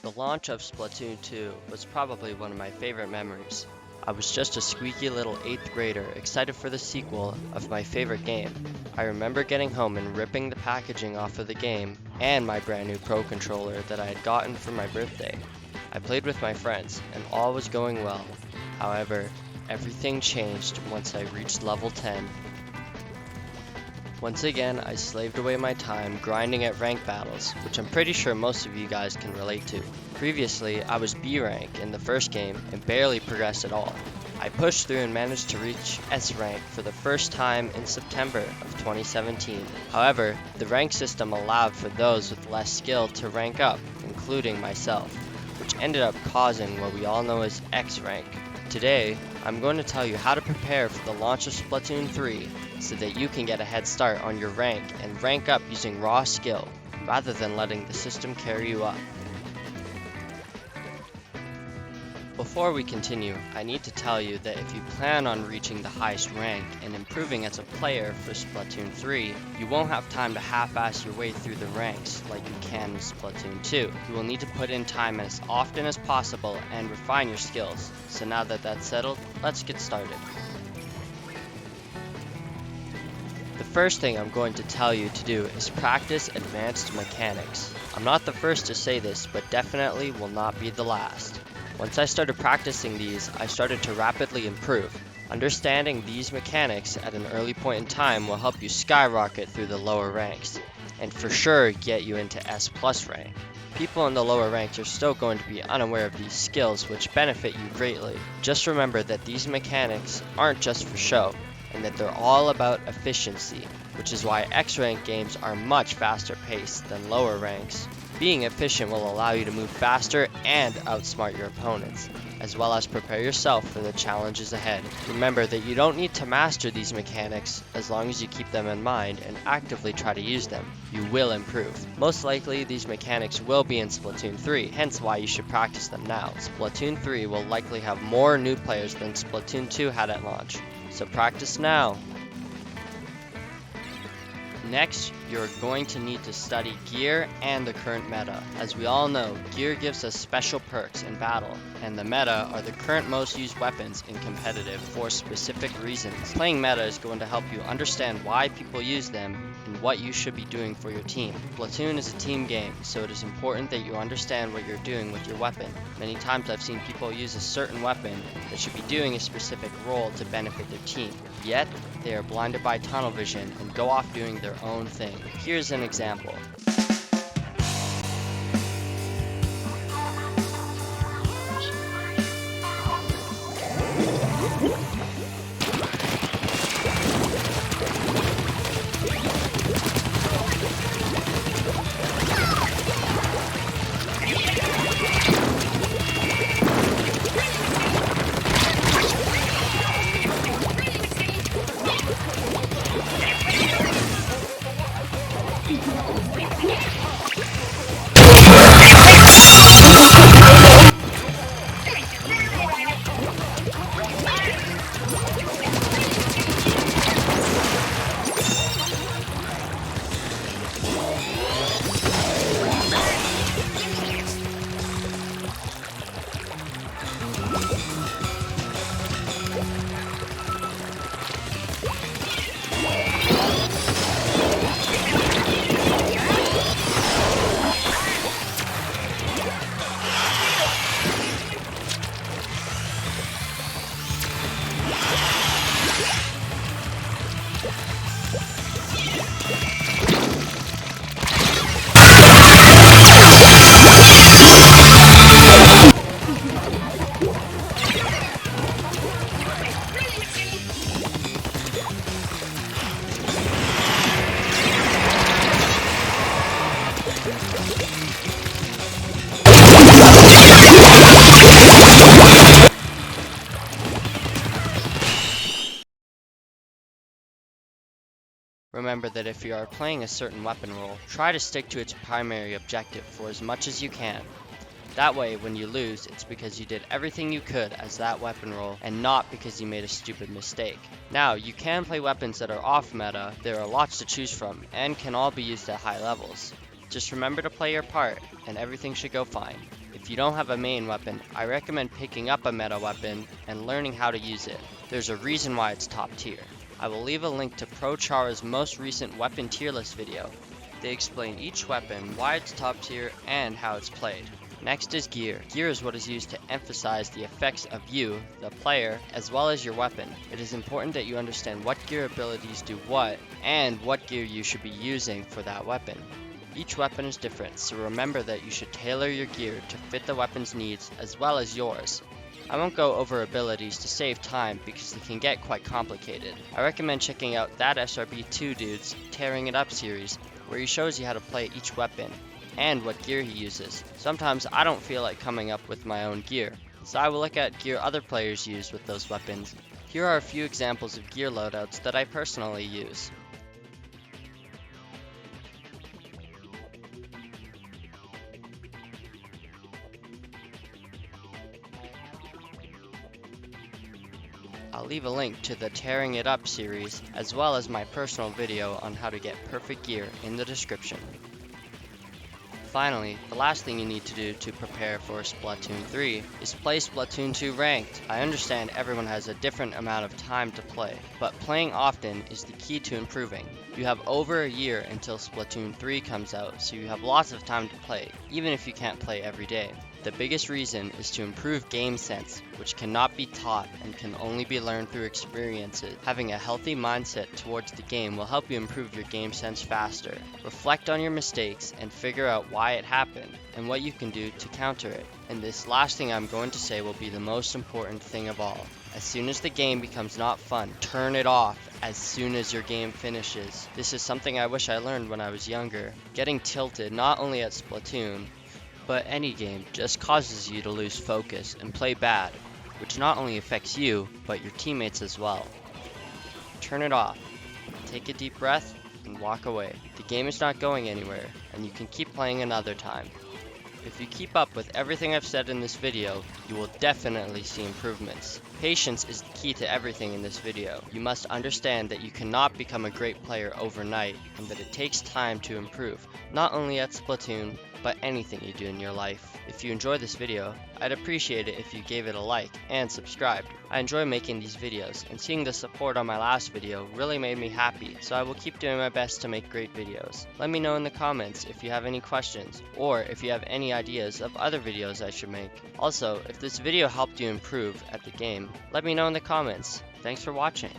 The launch of Splatoon 2 was probably one of my favorite memories. I was just a squeaky little 8th grader excited for the sequel of my favorite game. I remember getting home and ripping the packaging off of the game and my brand new Pro controller that I had gotten for my birthday. I played with my friends and all was going well. However, everything changed once I reached level 10. Once again, I slaved away my time grinding at rank battles, which I'm pretty sure most of you guys can relate to. Previously, I was B rank in the first game and barely progressed at all. I pushed through and managed to reach S rank for the first time in September of 2017. However, the rank system allowed for those with less skill to rank up, including myself, which ended up causing what we all know as X rank. Today, I'm going to tell you how to prepare for the launch of Splatoon 3 so that you can get a head start on your rank and rank up using raw skill, rather than letting the system carry you up. Before we continue, I need to tell you that if you plan on reaching the highest rank and improving as a player for Splatoon 3, you won't have time to half-ass your way through the ranks like you can with Splatoon 2. You will need to put in time as often as possible and refine your skills. So now that that's settled, let's get started. The first thing I'm going to tell you to do is practice advanced mechanics. I'm not the first to say this, but definitely will not be the last. Once I started practicing these, I started to rapidly improve. Understanding these mechanics at an early point in time will help you skyrocket through the lower ranks, and for sure get you into S+ rank. People in the lower ranks are still going to be unaware of these skills, which benefit you greatly. Just remember that these mechanics aren't just for show, and that they're all about efficiency, which is why X rank games are much faster paced than lower ranks. Being efficient will allow you to move faster and outsmart your opponents, as well as prepare yourself for the challenges ahead. Remember that you don't need to master these mechanics as long as you keep them in mind and actively try to use them. You will improve. Most likely these mechanics will be in Splatoon 3, hence why you should practice them now. Splatoon 3 will likely have more new players than Splatoon 2 had at launch, so practice now. Next, you're going to need to study gear and the current meta. As we all know, gear gives us special perks in battle, and the meta are the current most used weapons in competitive for specific reasons. Playing meta is going to help you understand why people use them and what you should be doing for your team. Splatoon is a team game, so it is important that you understand what you're doing with your weapon. Many times I've seen people use a certain weapon that should be doing a specific role to benefit their team, yet they are blinded by tunnel vision and go off doing their own thing. Here's an example. Remember that if you are playing a certain weapon role, try to stick to its primary objective for as much as you can. That way, when you lose, it's because you did everything you could as that weapon role, and not because you made a stupid mistake. Now, you can play weapons that are off meta. There are lots to choose from, and can all be used at high levels. Just remember to play your part, and everything should go fine. If you don't have a main weapon, I recommend picking up a meta weapon and learning how to use it. There's a reason why it's top tier. I will leave a link to ProChara's most recent weapon tier list video. They explain each weapon, why it's top tier, and how it's played. Next is gear. Gear is what is used to emphasize the effects of you, the player, as well as your weapon. It is important that you understand what gear abilities do what, and what gear you should be using for that weapon. Each weapon is different, so remember that you should tailor your gear to fit the weapon's needs as well as yours. I won't go over abilities to save time because they can get quite complicated. I recommend checking out that SRB2 dude's Tearing It Up series, where he shows you how to play each weapon and what gear he uses. Sometimes I don't feel like coming up with my own gear, so I will look at gear other players use with those weapons. Here are a few examples of gear loadouts that I personally use. I'll leave a link to the Tearing It Up series, as well as my personal video on how to get perfect gear in the description. Finally, the last thing you need to do to prepare for Splatoon 3 is play Splatoon 2 ranked. I understand everyone has a different amount of time to play, but playing often is the key to improving. You have over a year until Splatoon 3 comes out, so you have lots of time to play, even if you can't play every day. The biggest reason is to improve game sense, which cannot be taught and can only be learned through experiences. Having a healthy mindset towards the game will help you improve your game sense faster. Reflect on your mistakes and figure out why it happened and what you can do to counter it. And this last thing I'm going to say will be the most important thing of all. As soon as the game becomes not fun, turn it off as soon as your game finishes. This is something I wish I learned when I was younger. Getting tilted not only at Splatoon, but any game just causes you to lose focus and play bad, which not only affects you, but your teammates as well. Turn it off, take a deep breath, and walk away. The game is not going anywhere, and you can keep playing another time. If you keep up with everything I've said in this video, you will definitely see improvements. Patience is the key to everything in this video. You must understand that you cannot become a great player overnight, and that it takes time to improve, not only at Splatoon, but anything you do in your life. If you enjoyed this video, I'd appreciate it if you gave it a like and subscribed. I enjoy making these videos, and seeing the support on my last video really made me happy, so I will keep doing my best to make great videos. Let me know in the comments if you have any questions, or if you have any ideas of other videos I should make. Also, if this video helped you improve at the game, let me know in the comments. Thanks for watching.